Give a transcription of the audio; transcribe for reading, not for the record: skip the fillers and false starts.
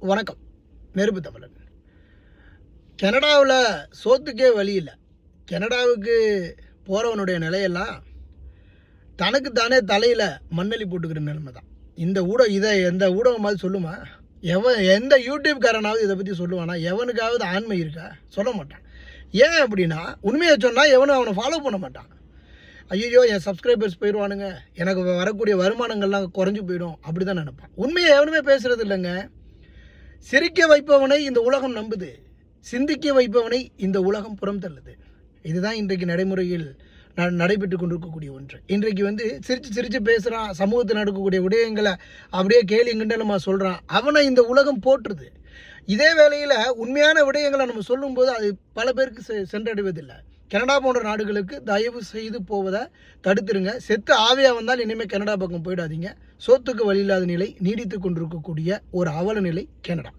வணக்கம். நெருப்பு தமிழன். கனடாவில் சோத்துக்கே வழி இல்லை. கனடாவுக்கு போகிறவனுடைய நிலையெல்லாம் தனக்கு தானே தலையில் மண்ணெளி போட்டுக்கிற நிலைமை தான். எந்த ஊடகமாவது சொல்லுமா? எந்த யூடியூப்காரனாவது இதை பற்றி சொல்லுவானா? எவனுக்காவது ஆண்மை இருக்கா? சொல்ல மாட்டான். ஏன் அப்படின்னா, உண்மையை சொன்னால் எவனும் அவனை ஃபாலோ பண்ண மாட்டான். ஐயோ, என் சப்ஸ்கிரைபர்ஸ் போயிடுவானுங்க, எனக்கு வரக்கூடிய வருமானங்கள்லாம் குறைஞ்சி போயிடும், அப்படி தான் நினைப்பான். உண்மையை எவனுமே பேசுகிறது இல்லைங்க. சிரிக்க வைப்பவனை இந்த உலகம் நம்புது, சிந்திக்க வைப்பவனை இந்த உலகம் புறம் தள்ளுது. இதுதான் இன்றைக்கு நடைமுறையில் நடைபெற்று கொண்டிருக்கக்கூடிய ஒன்று. இன்றைக்கு சிரித்து பேசுகிறான், சமூகத்தில் நடக்கக்கூடிய விடயங்களை அப்படியே கேலி கிண்டலமாக சொல்கிறான், அவனை இந்த உலகம் போற்றுது. இதே வேளையில் உண்மையான விடயங்களை நம்ம சொல்லும்போது அது பல பேருக்கு சென்றடைவதில்லை. கனடா போன்ற நாடுகளுக்கு தயவு செய்து போவதை தடுத்துருங்க. செத்து ஆவியாக வந்தால் இனிமேல் கனடா பக்கம் போயிடாதீங்க. சோத்துக்கு வழி இல்லாத நிலை நீடித்து கொண்டிருக்கக்கூடிய ஒரு அவல நிலை கனடா.